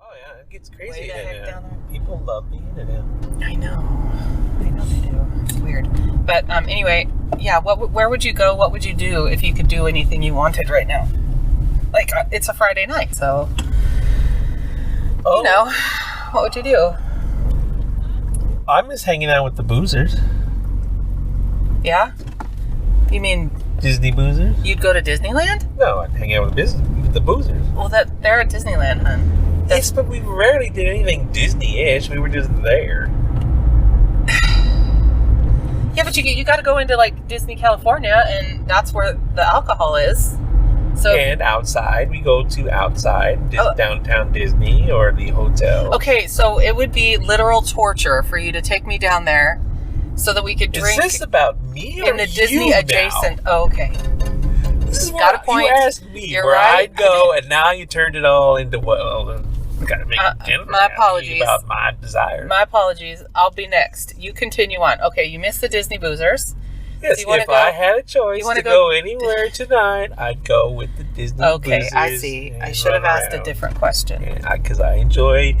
Oh yeah, it gets crazy. Way the heck down there. People love the internet. I know they do. It's weird. But anyway, yeah. Where would you go? What would you do if you could do anything you wanted right now? Like it's a Friday night, so you know, what would you do? I miss hanging out with the boozers. Yeah? You mean Disney boozers? you'd go to Disneyland? No, I'd hang out with the boozers. Well, they're at Disneyland, hon. Yes, but we rarely did anything Disney-ish. We were just there. Yeah, but you got to go into like Disney California, and that's where the alcohol is. So And outside, we go to downtown Disney or the hotel. okay, so it would be literal torture for you to take me down there so that we could drink. Is this about me or in the Disney you adjacent? now? Oh, okay. This is Got a point. You asked me You're where right. I'd go, and now you turned it all into gotta make dinner my apologies. about my desires. My apologies. I'll be next. You continue on. Okay, you missed the Disney boozers. Yes, you wanna if go- I had a choice wanna to go- go anywhere tonight, I'd go with the Disney Okay, boozers. I see. I and should have run asked a around. different question. Because I enjoy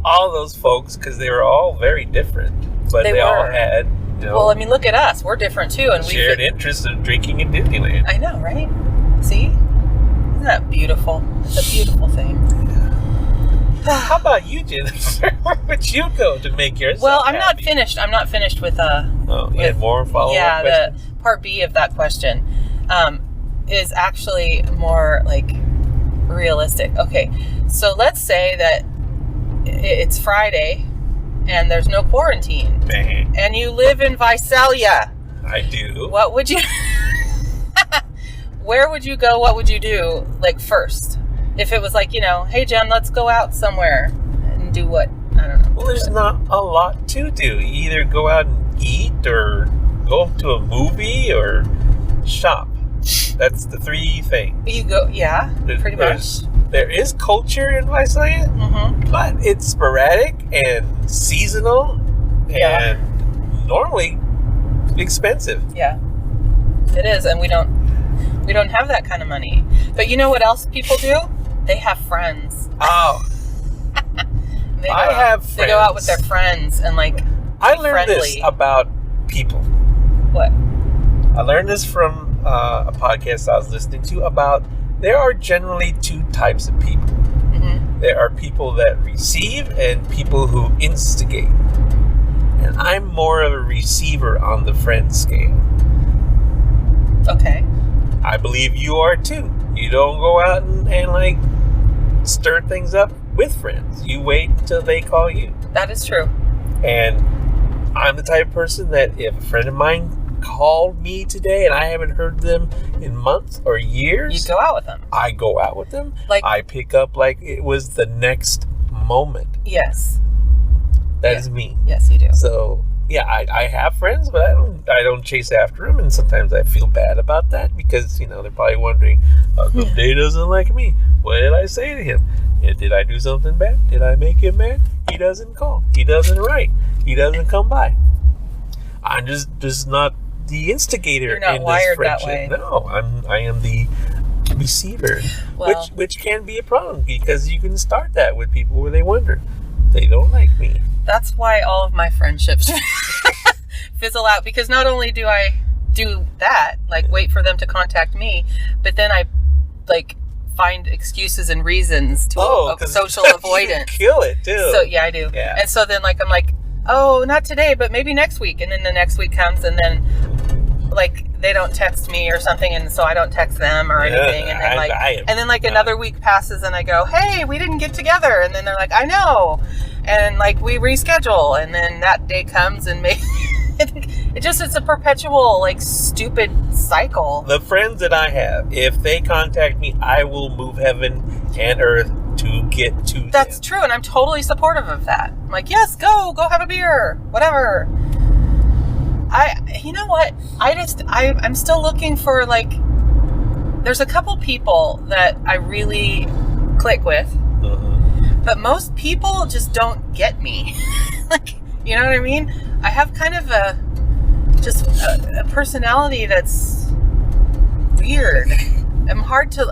all those folks because they were all very different, but They they all were. had Well, I mean, look at us. We're different too, and shared interest in drinking in Disneyland. I know, right? See? Isn't that beautiful? It's a beautiful thing. How about you, Jennifer? Where would you go to make yourself Well, I'm not happy? finished. I'm not finished with Oh, you had more follow-up yeah, questions? the part B of that question is actually more like realistic. Okay, so let's say that it's Friday and there's no quarantine, Man, and you live in Visalia. I do. What would you? Where would you go? What would you do? Like first, if it was like, hey Jen, let's go out somewhere and do what? I don't know. Well, there's not a lot to do. You either go out and eat or go to a movie or shop. That's the three things. You go, yeah, pretty much. There is culture in Visalia, Mm-hmm. but it's sporadic and seasonal Yeah. and normally expensive. Yeah, it is, and we don't have that kind of money. But you know what else people do? They have friends. Oh, They I go have out, They go out with their friends. friends and like I learned this friendly. about people. What? I learned this from a podcast I was listening to about there are generally two types of people. Mm-hmm. There are people that receive and people who instigate. And I'm more of a receiver on the friend scale. Okay. I believe you are too. You don't go out and like stir things up with friends. You wait until they call you. That is true. And I'm the type of person that if a friend of mine called me today and I haven't heard them in months or years, You go out with them. I go out with them. Like- I pick up like it was the next moment. Yes. That Yeah. is me. Yes, you do. So yeah, I have friends, but I don't chase after them, and sometimes I feel bad about that because they're probably wondering, how come Dave doesn't like me? What did I say to him? Did I do something bad? Did I make him mad? He doesn't call. He doesn't write. He doesn't come by. I'm just not the instigator. You're not in wired this that friendship. way. No, I am the receiver, Well- which can be a problem because you can start that with people where they wonder they don't like me. That's why all of my friendships fizzle out, because not only do I do that, like wait for them to contact me, but then I like find excuses and reasons to social avoidance. Kill it too. So yeah, I do. Yeah. And so then like I'm like, oh, not today, but maybe next week. And then the next week comes, and then like they don't text me or something, and so I don't text them or anything. And then another week passes, and I go, hey, we didn't get together. And then they're like, I know. And like we reschedule, and then that day comes, and maybe it's a perpetual like stupid cycle. The friends that I have, if they contact me, I will move heaven and earth to get to That's them. true, and I'm totally supportive of that. I'm like, yes, go have a beer, whatever. You know what? I'm still looking for like. There's a couple people that I really click with, but most people just don't get me. Like, you know what I mean? I have kind of a personality that's weird. I'm hard to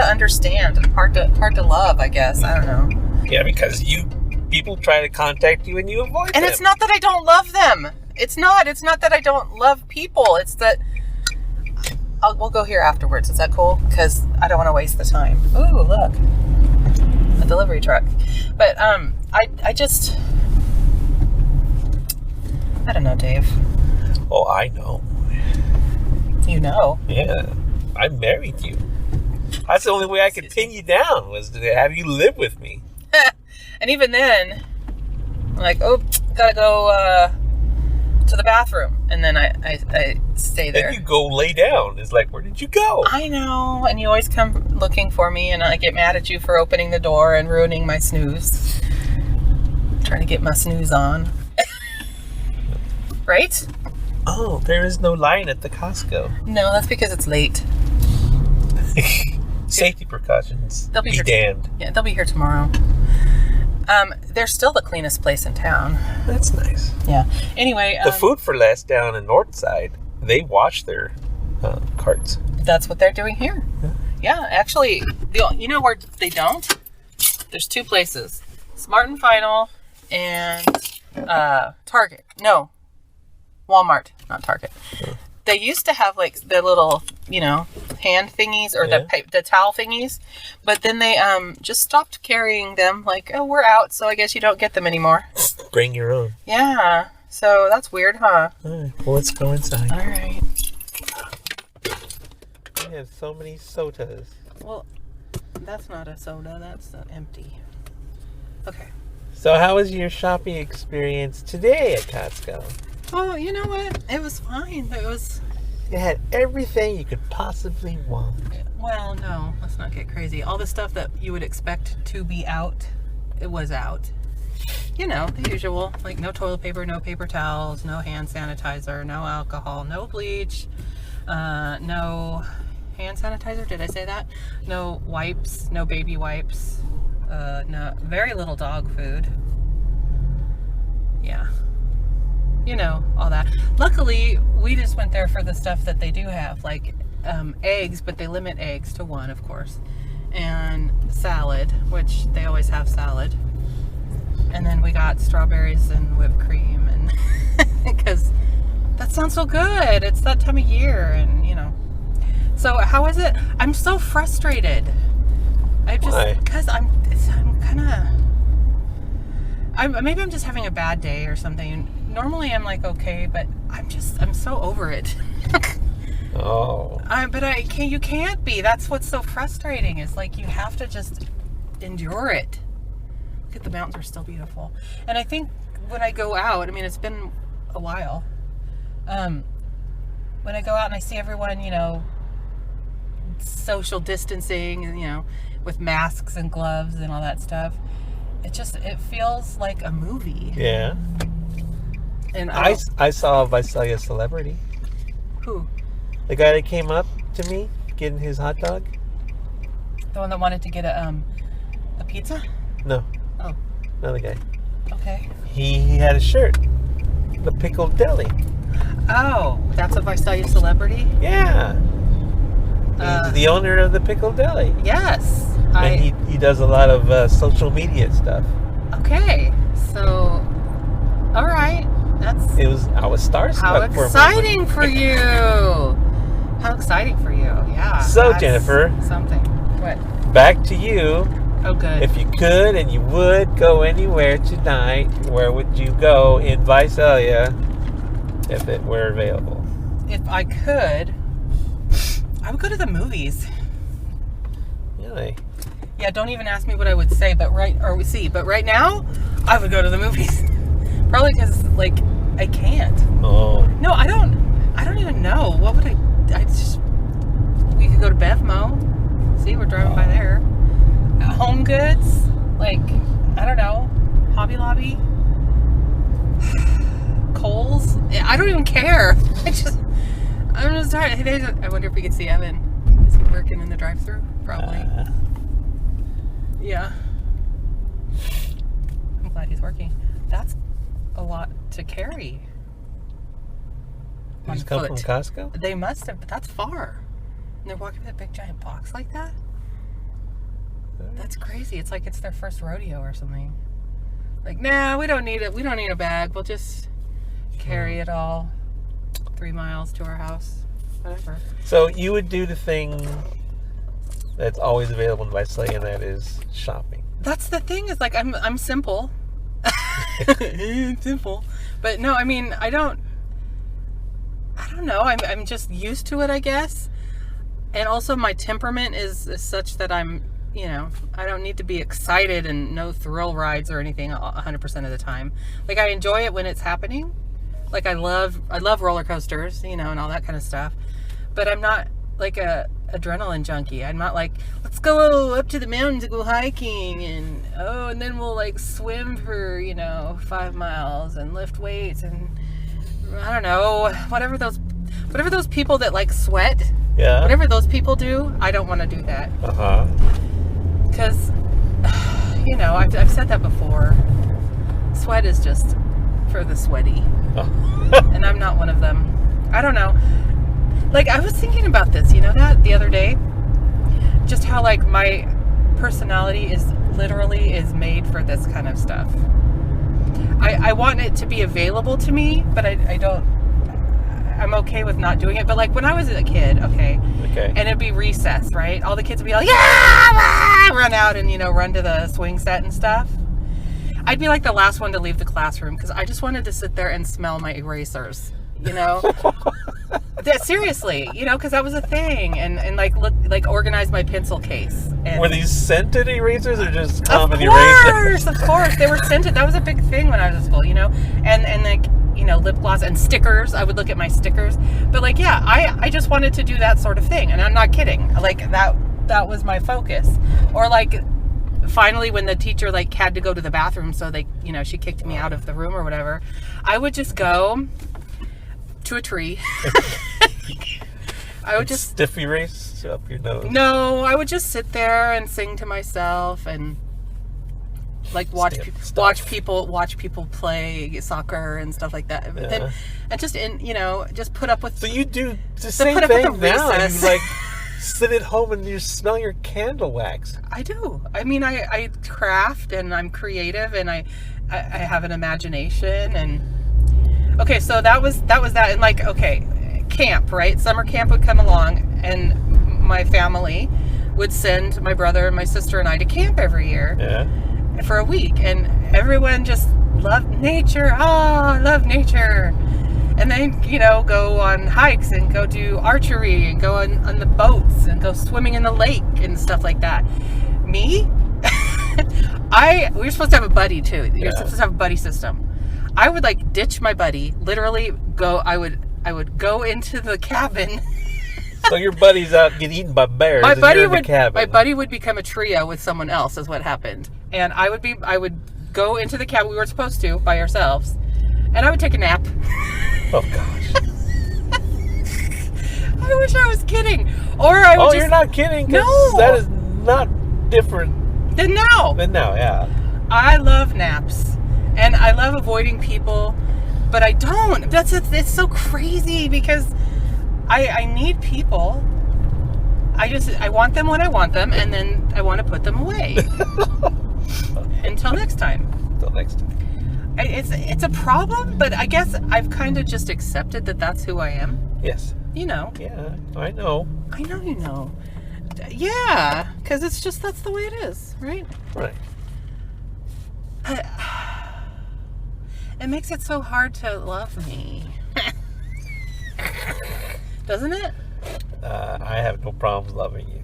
understand. I'm hard to love, I guess. I don't know. Yeah, because people try to contact you and you avoid them. And it's not that I don't love them. It's not that I don't love people. It's that we'll go here afterwards. Is that cool? Because I don't want to waste the time. Ooh, look. A delivery truck. But I just... I don't know, Dave. Oh, I know. You know? Yeah. I married you. That's the only way I could pin you down, was to have you live with me. And even then, I'm like, oh, gotta go to the bathroom. And then I stay there. And you go lay down. It's like, where did you go? I know. And you always come looking for me, and I get mad at you for opening the door and ruining my snooze. Trying to get my snooze on. Right? Oh, there is no line at the Costco. No, that's because it's late. Safety precautions. They'll be here damned. Yeah, they'll be here tomorrow. They're still the cleanest place in town. That's nice. Yeah. Anyway, the Food for Less down in Northside, they wash their carts. That's what they're doing here. Yeah, actually, you know where they don't? There's two places: Smart and Final and Target. No, Walmart, not Target. They used to have like the little, hand thingies or the towel thingies, but then they just stopped carrying them. Like, oh, we're out, so I guess you don't get them anymore. Bring your own. Yeah, so that's weird, huh? All right, well, let's go inside. All right. We have so many sodas. Well, that's not a soda. That's empty. Okay. So how was your shopping experience today at Costco? Oh, you know what? It was fine. It had everything you could possibly want. Well, no, let's not get crazy. All the stuff that you would expect to be out, it was out. The usual. Like no toilet paper, no paper towels, no hand sanitizer, no alcohol, no bleach, no hand sanitizer. Did I say that? No wipes, no baby wipes, no, very little dog food. Yeah. All that. Luckily, we just went there for the stuff that they do have, like eggs, but they limit eggs to one, of course, and salad, which they always have salad. And then we got strawberries and whipped cream, and because that sounds so good. It's that time of year, and So how is it? I'm so frustrated. Because I'm kind of. Maybe I'm just having a bad day or something. Normally I'm like okay, but I'm so over it. Oh. But you can't be. That's what's so frustrating. Is like you have to just endure it. Look at the mountains are still beautiful. And I think when I go out, it's been a while. When I go out and I see everyone, social distancing and with masks and gloves and all that stuff, it feels like a movie. Yeah. And I saw Visalia Celebrity. Who? The guy that came up to me getting his hot dog. The one that wanted to get a pizza? No. Oh. Another guy. Okay. He had a shirt. The Pickled Deli. Oh, that's a Visalia Celebrity? Yeah. He's the owner of the Pickled Deli. Yes. And he does a lot of social media stuff. Okay. So, all right. I was starstruck. How exciting for you! How exciting for you! Yeah. So Jennifer, something. What? Back to you. Oh, good. If you could and you would go anywhere tonight, where would you go in Visalia if it were available? If I could, I would go to the movies. Really? Yeah. Don't even ask me what I would say, but right now, I would go to the movies. Probably because, I can't. Oh. No, I don't even know. What would we could go to BevMo. See, we're driving by there. Home Goods. I don't know. Hobby Lobby. Kohl's. I don't even care. I'm just tired. I wonder if we could see Evan. Is he working in the drive-thru? Probably. Yeah. I'm glad he's working. That's a lot to carry. Did you come from Costco? They must have, but that's far. And they're walking with a big giant box like that? That's crazy. It's like it's their first rodeo or something. Like, nah, we don't need it. We don't need a bag. We'll just carry it all 3 miles to our house. Whatever. So you would do the thing that's always available in Visalia, and that is shopping. That's the thing. Is like I'm simple. Simple. But no, I mean, I don't know. I'm just used to it, I guess. And also my temperament is such that I'm, I don't need to be excited and no thrill rides or anything 100% of the time. Like, I enjoy it when it's happening. Like, I love roller coasters, and all that kind of stuff. But I'm not like a adrenaline junkie. I'm not like, let's go up to the mountain to go hiking and then we'll like swim for 5 miles and lift weights and I don't know, whatever those people that like sweat, whatever those people do, I don't want to do that. Because I've said that before. Sweat is just for the sweaty. And I'm not one of them. I don't know. Like, I was thinking about this, that the other day, just how like my personality is made for this kind of stuff. I want it to be available to me, but I'm okay with not doing it. But like when I was a kid, okay, and it'd be recess, right? All the kids would be like, yeah, run out and run to the swing set and stuff. I'd be like the last one to leave the classroom because I just wanted to sit there and smell my erasers, Seriously, because that was a thing, and like organize my pencil case. And were these scented erasers or just common erasers? Of course, they were scented. That was a big thing when I was at school, and like lip gloss and stickers. I would look at my stickers, but like I just wanted to do that sort of thing, and I'm not kidding. Like that was my focus, or like. Finally, when the teacher like had to go to the bathroom, so they, she kicked me out of the room or whatever, I would just go to a tree. I would just stiff erase up your nose. No, I would just sit there and sing to myself and like watch people play soccer and stuff like that. But then, and just put up with. So you do the same thing now. You like. Sit at home and you smell your candle wax. I do. I mean, I craft and I'm creative and I have an imagination and okay, so that was that and like camp, right? Summer camp would come along and my family would send my brother and my sister and I to camp every year for a week, and everyone just loved nature. Oh, I love nature. And then, go on hikes and go do archery and go on the boats and go swimming in the lake and stuff like that. Me? We were supposed to have a buddy too. You're supposed to have a buddy system. I would like ditch my buddy, literally I would go into the cabin. So your buddy's out getting eaten by bears. My buddy would become a trio with someone else is what happened. And I would go into the cabin. We were supposed to by ourselves. And I would take a nap. Oh, gosh. I wish I was kidding. Or I would you're not kidding? No. That is not different. Than now. Yeah. I love naps. And I love avoiding people. But I don't. It's so crazy because I need people. I want them when I want them. And then I want to put them away. Until next time. It's a problem, but I guess I've kind of just accepted that that's who I am. Yes. Yeah, I know. I know you know. Yeah, because it's just that's the way it is, right? Right. It makes it so hard to love me. Doesn't it? I have no problems loving you.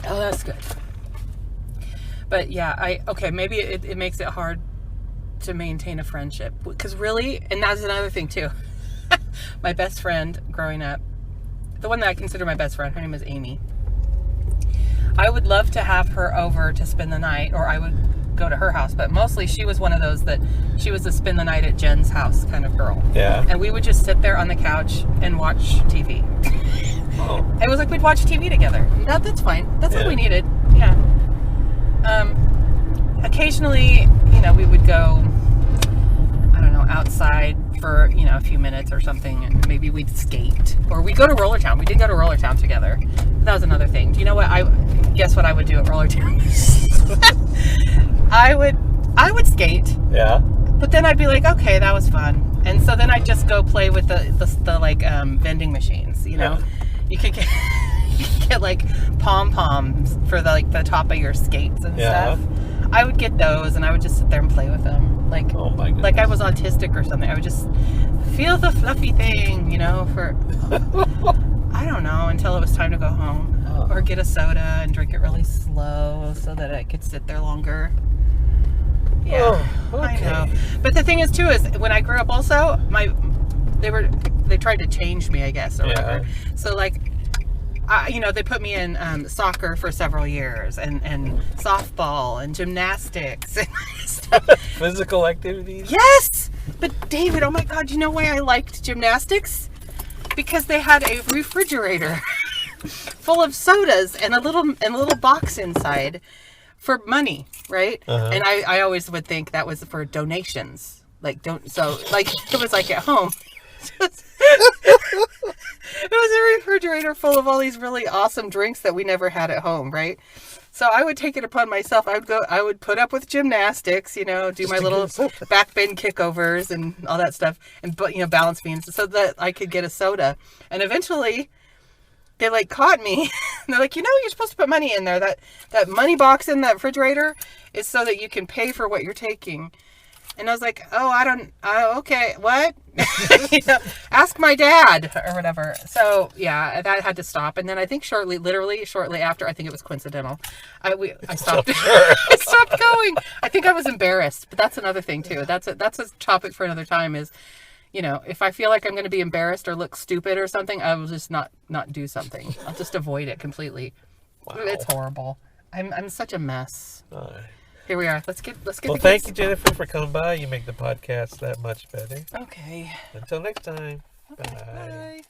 Oh, that's good. But yeah, maybe it makes it hard to maintain a friendship because really, and that's another thing too. My best friend growing up, the one that I consider my best friend, her name is Amy. I would love to have her over to spend the night, or I would go to her house, but mostly she was one of those that she was a spend the night at Jen's house kind of girl. Yeah. And we would just sit there on the couch and watch TV. Oh. It was like we'd watch TV together. That's fine. That's what we needed. Yeah. Occasionally, we would go, I don't know, outside for, a few minutes or something, and maybe we'd skate. Or we'd go to Roller Town. We did go to Roller Town together. That was another thing. Do you know what? Guess what I would do at Roller Town? I would skate. Yeah. But then I'd be like, okay, that was fun. And so then I'd just go play with the like vending machines, Yeah. You could get like pom-poms for the top of your skates and stuff. I would get those, and I would just sit there and play with them. Like, oh my goodness. Like I was autistic or something. I would just feel the fluffy thing, for, I don't know, until it was time to go home. Or get a soda and drink it really slow so that I could sit there longer. Yeah, okay. I know. But the thing is, too, is when I grew up also, they tried to change me, I guess, or whatever. So, like, they put me in soccer for several years, and softball and gymnastics and stuff. Physical activities? Yes! But, David, oh my God, you know why I liked gymnastics? Because they had a refrigerator full of sodas and a little box inside for money, right? Uh-huh. And I always would think that was for donations. It was like at home. It was a refrigerator full of all these really awesome drinks that we never had at home, right? So I would take it upon myself. I would put up with gymnastics, do my little back bend kickovers and all that stuff, and balance beams so that I could get a soda. And eventually they caught me. They're like, you're supposed to put money in there. That money box in that refrigerator is so that you can pay for what you're taking. And I was like, okay, what? Ask my dad or whatever. So yeah, that had to stop. And then I think shortly after, I think it was coincidental. I stopped. I stopped going. I think I was embarrassed, but that's another thing too. That's a topic for another time is, if I feel like I'm going to be embarrassed or look stupid or something, I will just not do something. I'll just avoid it completely. Wow. It's horrible. I'm such a mess. Here we are. Let's get. Well, thank you, Jennifer, for coming by. You make the podcast that much better. Okay. Until next time. Okay, bye.